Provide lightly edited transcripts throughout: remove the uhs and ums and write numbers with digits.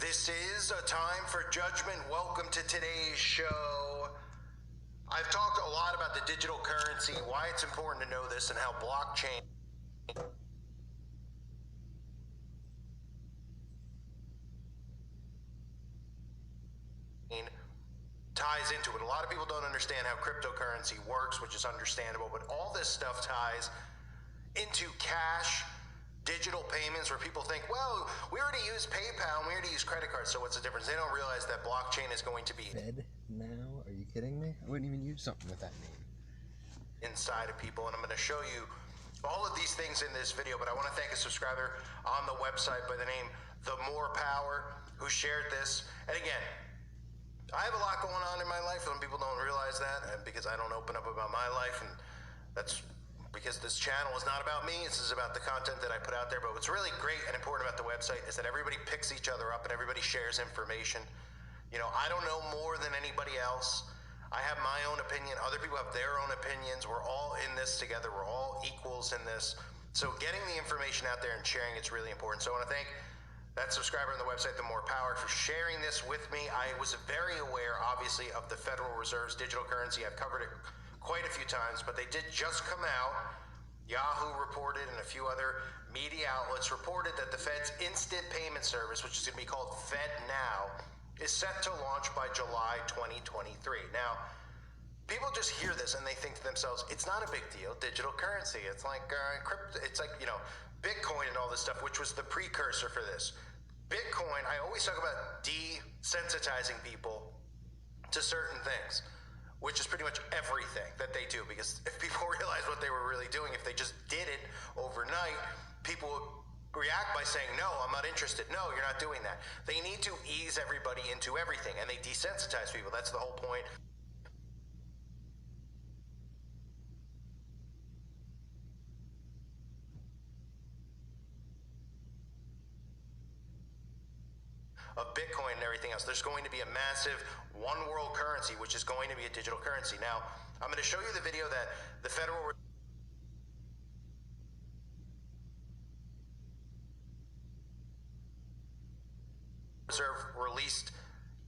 This is a time for judgment. Welcome to today's show. I've talked a lot about the digital currency, why it's important to know this, and how blockchain ties into it. A lot of people don't understand how cryptocurrency works, which is understandable, but all this stuff ties into cash, digital payments, where people think, well, we already use PayPal and we already use credit cards, so what's the difference? They don't realize that blockchain is going to be Fednow? Are you kidding me? I wouldn't even use something with that name. Inside of people, and I'm going to show you all of these things in this video, but I want to thank a subscriber on the website by the name The More Power who shared this. And again, I have a lot going on in my life, and people don't realize that because I don't open up about my life, and that's because this channel is not about me. This is about the content that I put out there. But what's really great and important about the website is that everybody picks each other up and everybody shares information. You know, I don't know more than anybody else. I have my own opinion. Other people have their own opinions. We're all in this together. We're all equals in this. So getting the information out there and sharing it's really important. So I want to thank that subscriber on the website, The More Power, for sharing this with me. I was very aware, obviously, of the Federal Reserve's digital currency. I've covered it quite a few times, but they did just come out. Yahoo reported and a few other media outlets reported that the Fed's instant payment service, which is going to be called Fednow, is set to launch by July 2023. Now, people just hear this and they think to themselves, it's not a big deal, digital currency. It's like crypto, it's like, you know, Bitcoin and all this stuff, which was the precursor for this. Bitcoin, I always talk about desensitizing people to certain things, which is pretty much everything that they do, because if people realize what they were really doing, if they just did it overnight, people would react by saying, no, I'm not interested. No, you're not doing that. They need to ease everybody into everything, and they desensitize people. That's the whole point. Of Bitcoin and everything else. There's going to be a massive one world currency, which is going to be a digital currency. Now, I'm going to show you the video that the Federal Reserve released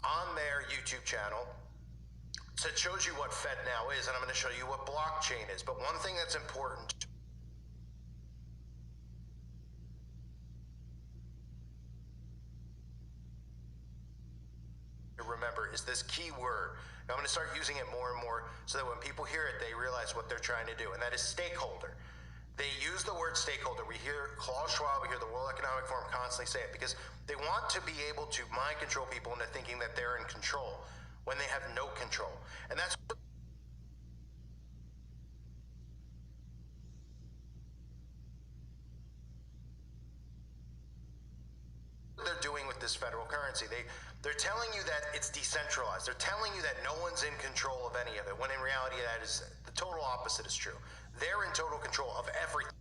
on their YouTube channel. So it shows you what Fednow is, and I'm going to show you what blockchain is. But one thing that's important remember is this key word. Now, I'm going to start using it more and more so that when people hear it, they realize what they're trying to do, and that is stakeholder. They use the word stakeholder. We hear Klaus Schwab, we hear the World Economic Forum constantly say it because they want to be able to mind control people into thinking that they're in control when they have no control. And that's what they're doing with this federal currency. They're telling you that it's decentralized. They're telling you that no one's in control of any of it, when in reality that is the total opposite is true. They're in total control of everything.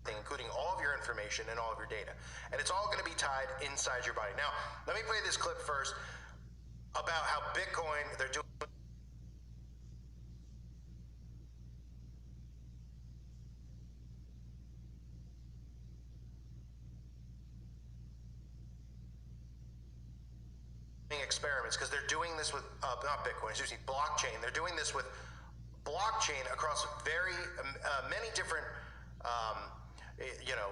Including all of your information and all of your data. And it's all going to be tied inside your body. Now, let me play this clip first about how Bitcoin, they're doing experiments, because they're doing this with not Bitcoin, excuse me, blockchain. They're doing this with blockchain across very many different you know,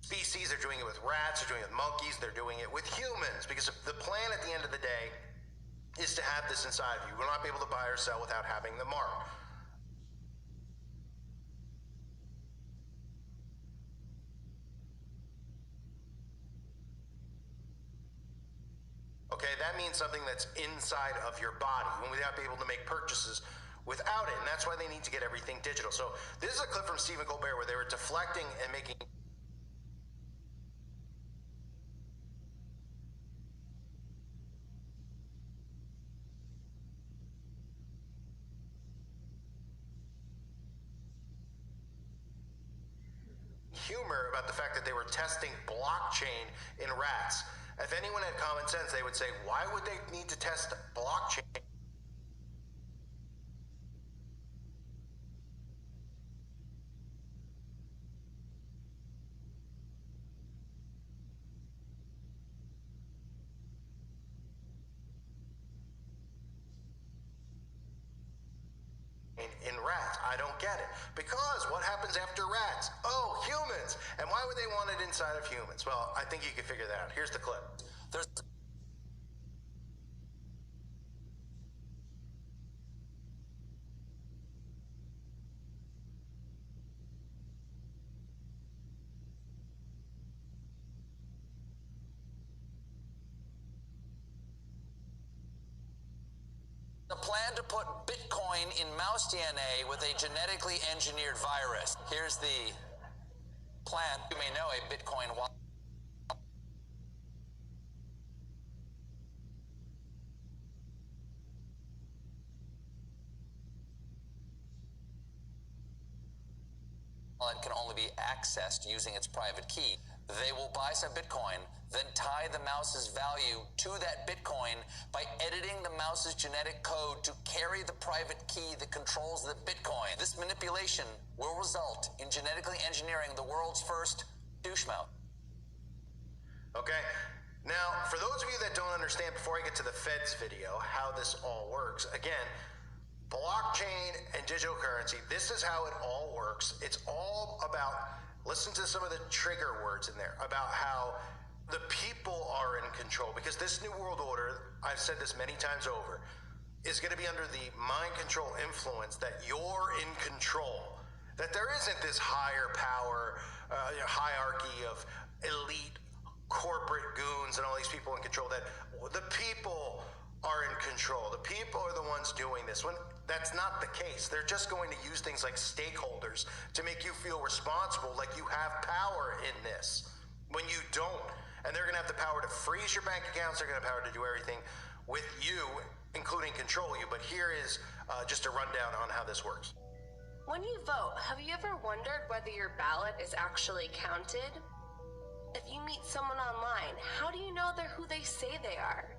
species. They're doing it with rats, they're doing it with monkeys, they're doing it with humans, because the plan at the end of the day is to have this inside of you. You will not be able to buy or sell without having the mark. Okay, that means something that's inside of your body. We will not be able to make purchases without it, and that's why they need to get everything digital. So this is a clip from Stephen Colbert where they were deflecting and making humor about the fact that they were testing blockchain in rats. If anyone had common sense, they would say, why would they need to test blockchain? In rats. I don't get it. Because what happens after rats? Oh, humans. And why would they want it inside of humans? Well, I think you can figure that out. Here's the clip. There's a plan to put Bitcoin in mouse DNA with a genetically engineered virus. Here's the plan. You may know a Bitcoin wallet can only be accessed using its private key. They will buy some Bitcoin, then tie the mouse's value to that Bitcoin by editing the mouse's genetic code to carry the private key that controls the Bitcoin. This manipulation will result in genetically engineering the world's first douche mouse. Okay. Now, for those of you that don't understand, before I get to the Fed's video, how this all works, again, blockchain and digital currency, this is how it all works. It's all about, listen to some of the trigger words in there, about how the people are in control. Because this new world order, I've said this many times over, is going to be under the mind control influence that you're in control. That there isn't this higher power, hierarchy of elite corporate goons and all these people in control, that the people are in control. The people are the ones doing this. When that's not the case. They're just going to use things like stakeholders to make you feel responsible, like you have power in this, when you don't. And they're going to have the power to freeze your bank accounts. They're going to have power to do everything with you, including control you. But here is just a rundown on how this works. When you vote, have you ever wondered whether your ballot is actually counted? If you meet someone online, how do you know they're who they say they are?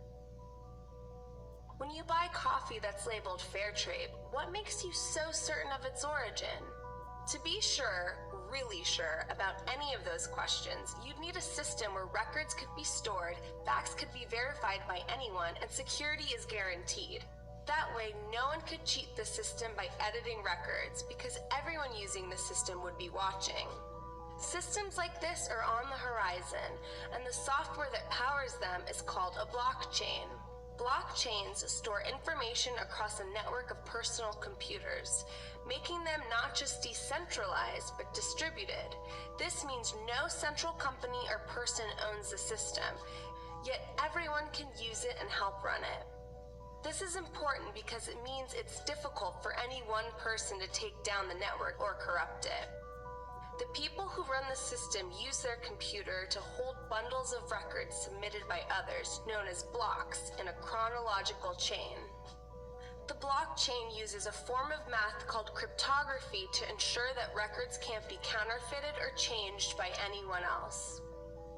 When you buy coffee that's labeled fair trade, what makes you so certain of its origin? To be sure, really sure, about any of those questions, you'd need a system where records could be stored, facts could be verified by anyone, and security is guaranteed. That way, no one could cheat the system by editing records, because everyone using the system would be watching. Systems like this are on the horizon, and the software that powers them is called a blockchain. Blockchains store information across a network of personal computers, making them not just decentralized, but distributed. This means no central company or person owns the system, yet everyone can use it and help run it. This is important because it means it's difficult for any one person to take down the network or corrupt it. The people who run the system use their computer to hold bundles of records submitted by others, known as blocks, in a chronological chain. The blockchain uses a form of math called cryptography to ensure that records can't be counterfeited or changed by anyone else.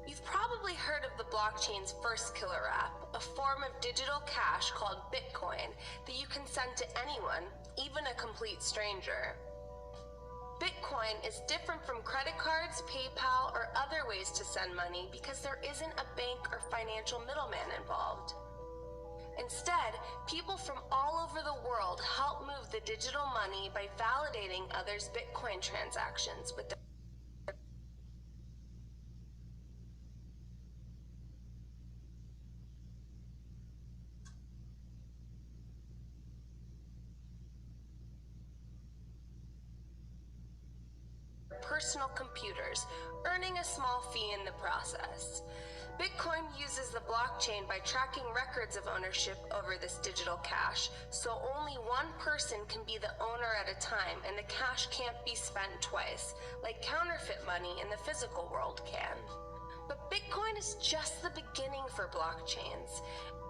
You've probably heard of the blockchain's first killer app, a form of digital cash called Bitcoin that you can send to anyone, even a complete stranger. Bitcoin is different from credit cards, PayPal, or other ways to send money because there isn't a bank or financial middleman involved. Instead, people from all over the world help move the digital money by validating others' Bitcoin transactions with their personal computers, earning a small fee in the process. Bitcoin uses the blockchain by tracking records of ownership over this digital cash, so only one person can be the owner at a time and the cash can't be spent twice, like counterfeit money in the physical world can. But Bitcoin is just the beginning for blockchains.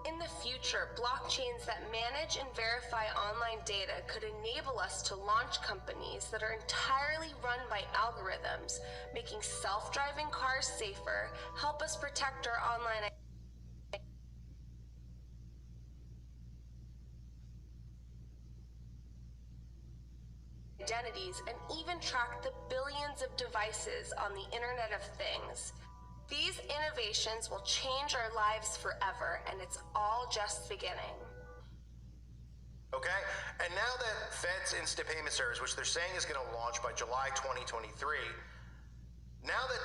In the future, blockchains that manage and verify online data could enable us to launch companies that are entirely run by algorithms, making self-driving cars safer, help us protect our online identities, and even track the billions of devices on the Internet of Things. These innovations will change our lives forever, and it's all just beginning. Okay, and now that Fed's instant payment service, which they're saying is going to launch by July 2023, now that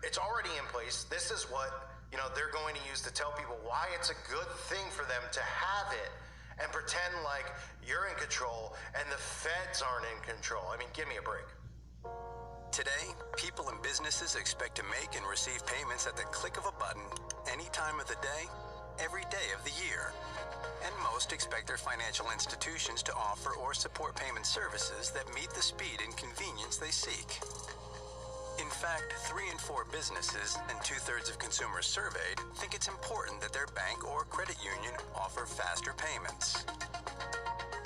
it's already in place, this is what they're going to use to tell people why it's a good thing for them to have it and pretend like you're in control and the feds aren't in control. I mean, give me a break. Today, people and businesses expect to make and receive payments at the click of a button, any time of the day, every day of the year. And most expect their financial institutions to offer or support payment services that meet the speed and convenience they seek. In fact, 3 in 4 businesses and 2/3 of consumers surveyed think it's important that their bank or credit union offer faster payments.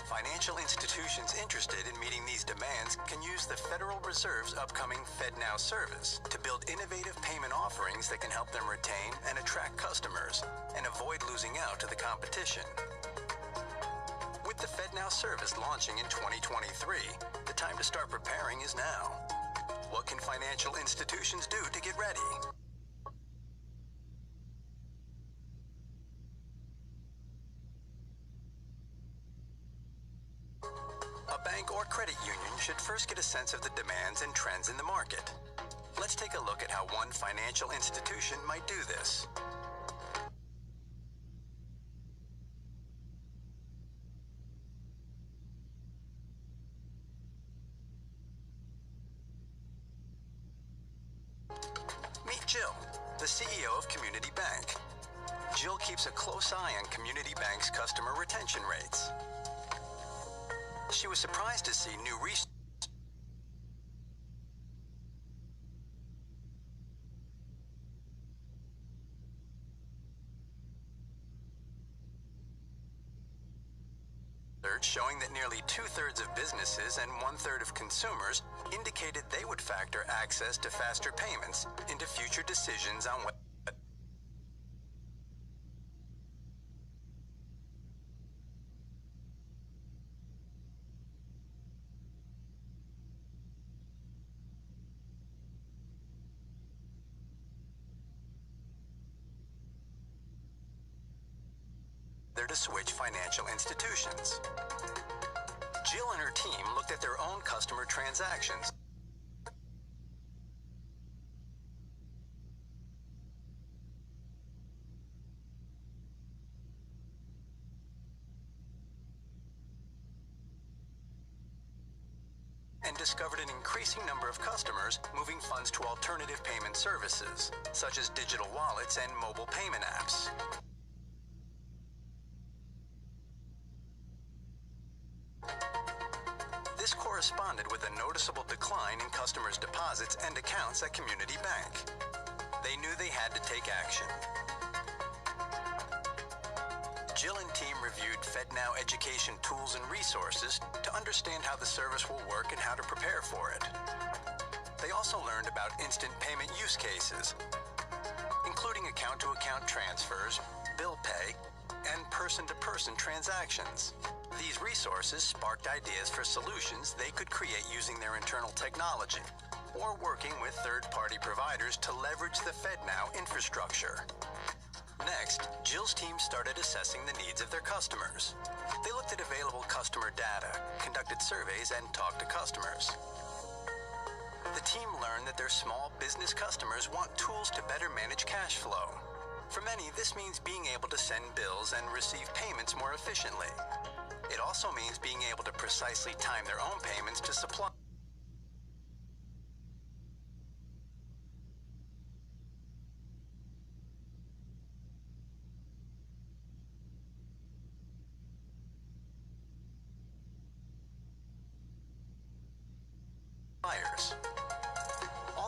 Financial institutions interested in meeting these demands can use the Federal Reserve's upcoming Fednow service to build innovative payment offerings that can help them retain and attract customers and avoid losing out to the competition. With the Fednow service launching in 2023, the time to start preparing is now. What can financial institutions do to get ready? A bank or credit union should first get a sense of the demands and trends in the market. Let's take a look at how one financial institution might do this. Meet Jill, the CEO of Community Bank. Jill keeps a close eye on Community Bank's customer retention rates. She was surprised to see new research showing that nearly 2/3 of businesses and 1/3 of consumers indicated they would factor access to faster payments into future decisions on what to switch financial institutions. Jill and her team looked at their own customer transactions and discovered an increasing number of customers moving funds to alternative payment services, such as digital wallets and mobile payment apps. This corresponded with a noticeable decline in customers' deposits and accounts at Community Bank. They knew they had to take action. Jill and team reviewed Fednow education tools and resources to understand how the service will work and how to prepare for it. They also learned about instant payment use cases, including account-to-account transfers, bill pay, and person-to-person transactions. These resources sparked ideas for solutions they could create using their internal technology or working with third-party providers to leverage the Fednow infrastructure. Next, Jill's team started assessing the needs of their customers. They looked at available customer data, conducted surveys, and talked to customers. The team learned that their small business customers want tools to better manage cash flow. For many, this means being able to send bills and receive payments more efficiently. It also means being able to precisely time their own payments to suppliers.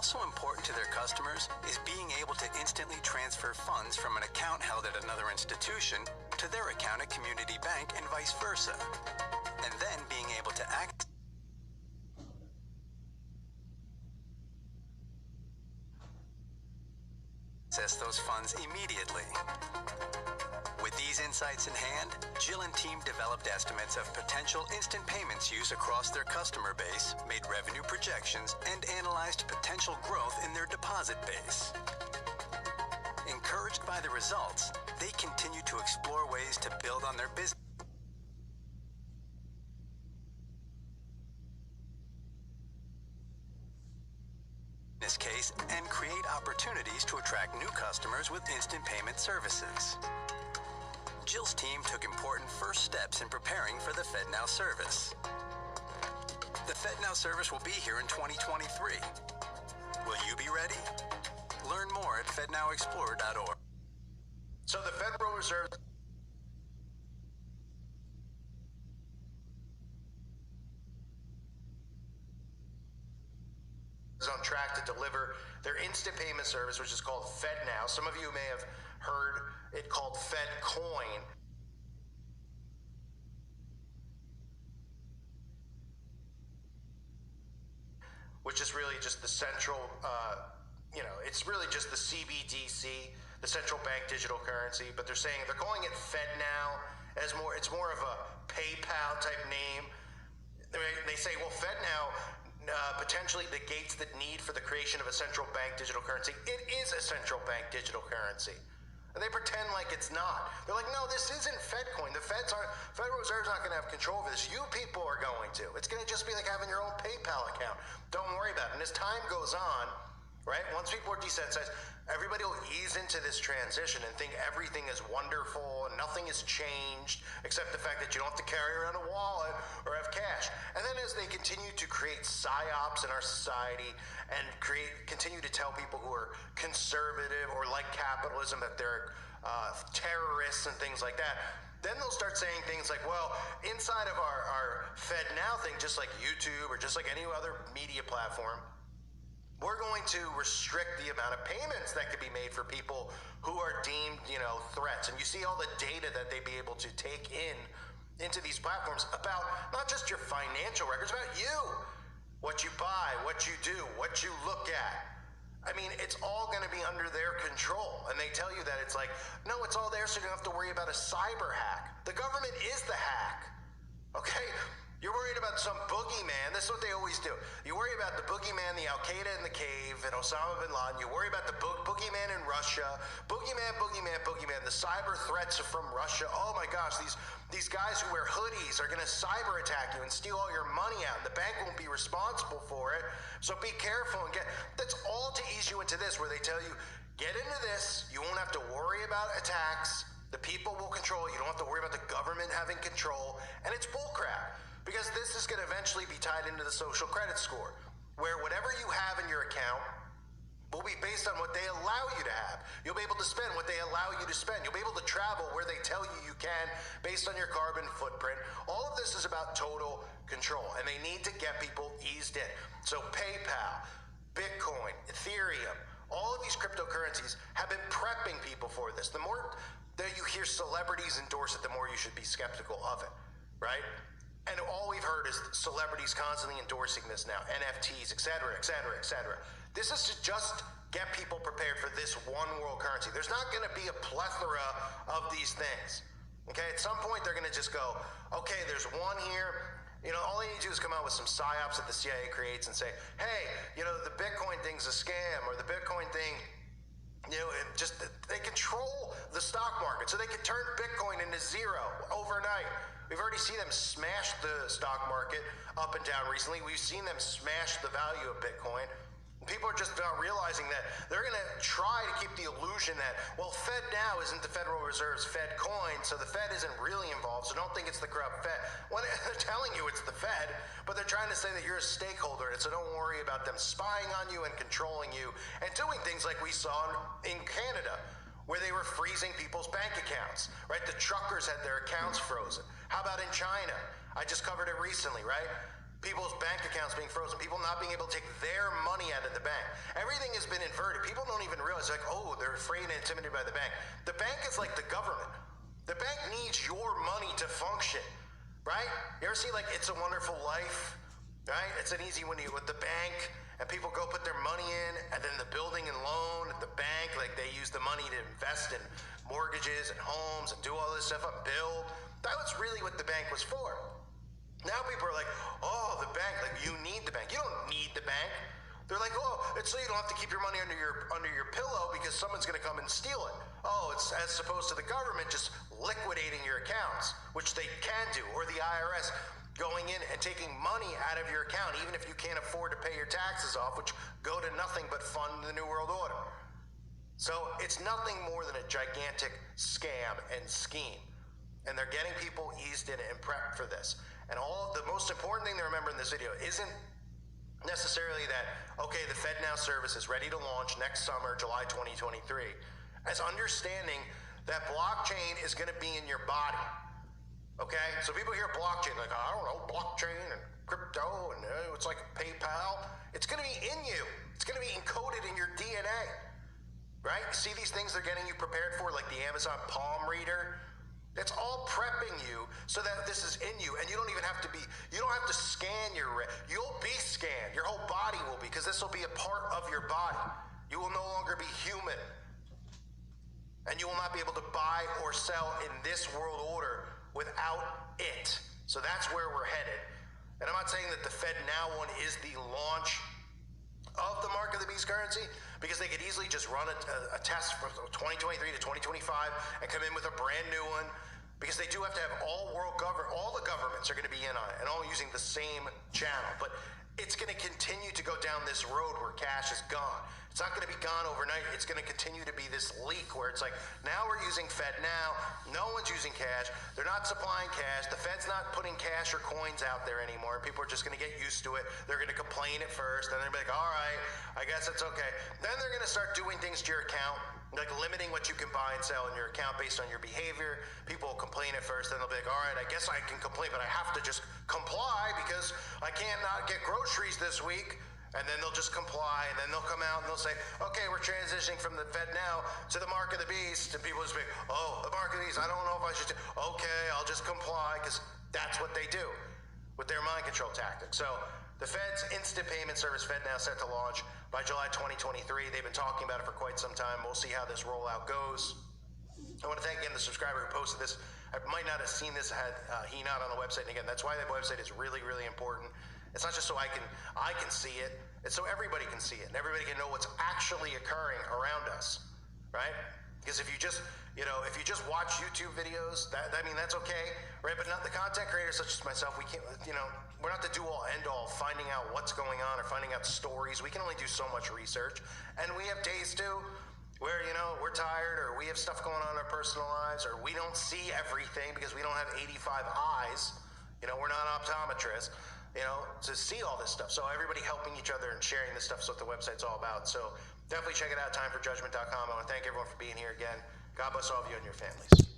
Also important to their customers is being able to instantly transfer funds from an account held at another institution to their account at Community Bank and vice versa. And then being able to access those funds immediately. With these insights in hand, Jill and team developed estimates of potential instant payments use across their customer base, made revenue projections, and analyzed potential growth in their deposit base. Encouraged by the results, they continue to explore ways to build on their business case and create opportunities to attract new customers with instant payment services. Jill's team took important first steps in preparing for the Fednow service. The Fednow service will be here in 2023. Will you be ready? Learn more at fednowexplorer.org. So the Federal Reserve is on track to deliver their instant payment service, which is called Fednow. Some of you may have heard it called FedCoin. Which is really just the central, it's really just the CBDC, the central bank digital currency. But they're saying they're calling it Fednow as more. It's more of a PayPal type name. They say, well, Fednow potentially negates the need for the creation of a central bank digital currency. It is a central bank digital currency. And they pretend like it's not. They're like, no, this isn't FedCoin. The Federal Reserve's not going to have control over this. You people are going to. It's going to just be like having your own PayPal account. Don't worry about it. And as time goes on, right, once people are desensitized, everybody will ease into this transition and think everything is wonderful and nothing has changed except the fact that you don't have to carry around a wallet or have cash. And then as they continue to create psyops in our society and continue to tell people who are conservative or like capitalism that they're terrorists and things like that, then they'll start saying things like, well, inside of our FedNow thing, just like YouTube or just like any other media platform, we're going to restrict the amount of payments that could be made for people who are deemed, threats. And you see all the data that they'd be able to take into these platforms about not just your financial records, about you, what you buy, what you do, what you look at. I mean, it's all going to be under their control. And they tell you that it's like, no, it's all there so you don't have to worry about a cyber hack. The government is the hack. Okay? You're worried about some boogeyman. This is what they always do. You worry about the boogeyman, the Al-Qaeda in the cave, and Osama bin Laden. You worry about the boogeyman in Russia. Boogeyman, boogeyman, boogeyman. The cyber threats are from Russia. Oh my gosh, these guys who wear hoodies are going to cyber attack you and steal all your money out, and the bank won't be responsible for it. So be careful and that's all to ease you into this, where they tell you, get into this. You won't have to worry about attacks. The people will control it. You don't have to worry about the government having control. And it's bullcrap. Because this is going to eventually be tied into the social credit score, where whatever you have in your account will be based on what they allow you to have. You'll be able to spend what they allow you to spend. You'll be able to travel where they tell you can based on your carbon footprint. All of this is about total control, and they need to get people eased in. So PayPal, Bitcoin, Ethereum, all of these cryptocurrencies have been prepping people for this. The more that you hear celebrities endorse it, the more you should be skeptical of it, right? And all we've heard is celebrities constantly endorsing this now, NFTs, et cetera, et cetera, et cetera. This is to just get people prepared for this one world currency. There's not going to be a plethora of these things. Okay, at some point they're going to just go, okay, there's one here. All they need to do is come out with some psyops that the CIA creates and say, hey, the Bitcoin thing's a scam, or the Bitcoin thing, they control the stock market, so they can turn Bitcoin into zero overnight. We've already seen them smash the stock market up and down recently. We've seen them smash the value of Bitcoin. People are just not realizing that they're going to try to keep the illusion that, well, Fednow isn't the Federal Reserve's FedCoin, so the Fed isn't really involved, so don't think it's the corrupt Fed. Well, they're telling you it's the Fed, but they're trying to say that you're a stakeholder in it, so don't worry about them spying on you and controlling you and doing things like we saw in Canada, where they were freezing people's bank accounts, right? The truckers had their accounts frozen. How about in China? I just covered it recently, right? people's bank accounts being frozen, people not being able to take their money out of the bank. Everything has been inverted. People don't even realize, like, oh, they're afraid and intimidated by the bank. The bank is like the government. The bank needs your money to function, right? You ever see, like, It's a Wonderful Life, right? It's an easy one with the bank, and people go put their money in, and then the building and loan at the bank, like, they use the money to invest in mortgages and homes and do all this stuff up, build. That was really what the bank was for. Now people are like, oh, the bank, like, you need the bank. You don't need the bank. They're like, oh, it's so you don't have to keep your money under your pillow because someone's going to come and steal it. Oh, it's as opposed to the government just liquidating your accounts, which they can do, or the IRS going in and taking money out of your account, even if you can't afford to pay your taxes off, which go to nothing but fund the New World Order. So it's nothing more than a gigantic scam and scheme. And they're getting people eased in it and prepped for this. And the most important thing to remember in this video isn't necessarily that, okay, the Fednow service is ready to launch next summer, July 2023, as understanding that blockchain is going to be in your body. Okay? So people hear blockchain, like, I don't know, blockchain and crypto, and it's like PayPal. It's going to be in you. It's going to be encoded in your DNA. Right? See these things they're getting you prepared for, like the Amazon Palm Reader? It's all prepping you so that this is in you, and you don't have to scan you'll be scanned. Your whole body will be, because this will be a part of your body. You will no longer be human. And you will not be able to buy or sell in this world order without it. So that's where we're headed. And I'm not saying that the Fednow one is the launch of the Mark of the Beast currency, because they could easily just run a test from 2023 to 2025 and come in with a brand new one, because they do have to have all the governments are going to be in on it and all using the same channel. But it's going to continue to go down this road where cash is gone. It's not going to be gone overnight. It's going to continue to be this leak where it's like, now we're using Fednow. No one's using cash. They're not supplying cash. The Fed's not putting cash or coins out there anymore. People are just going to get used to it. They're going to complain at first. Then they're going to be like, all right, I guess it's okay. Then they're going to start doing things to your account, like limiting what you can buy and sell in your account based on your behavior. People will complain at first. Then they'll be like, all right, I guess I can complain, but I have to just comply because I can't not get groceries this week. And then they'll just comply, and then they'll come out and they'll say, okay, we're transitioning from the Fednow to the Mark of the Beast. And people just be, oh, the Mark of the Beast, I don't know if I should, okay, I'll just comply, because that's what they do with their mind control tactics. So the Fed's instant payment service, Fednow, set to launch by July 2023. They've been talking about it for quite some time. We'll see how this rollout goes. I want to thank again the subscriber who posted this. I might not have seen this had he not on the website. And again, that's why that website is really, really important. It's not just so I can see it. It's so everybody can see it and everybody can know what's actually occurring around us, right? Because if you just watch YouTube videos, that's okay, right? But not the content creators such as myself. We can't, we're not the do-all, end-all finding out what's going on or finding out stories. We can only do so much research, and we have days too where we're tired, or we have stuff going on in our personal lives, or we don't see everything because we don't have 85 eyes. We're not optometrists. To see all this stuff. So everybody helping each other and sharing this stuff is what the website's all about. So definitely check it out, timeforjudgment.com. I want to thank everyone for being here again. God bless all of you and your families.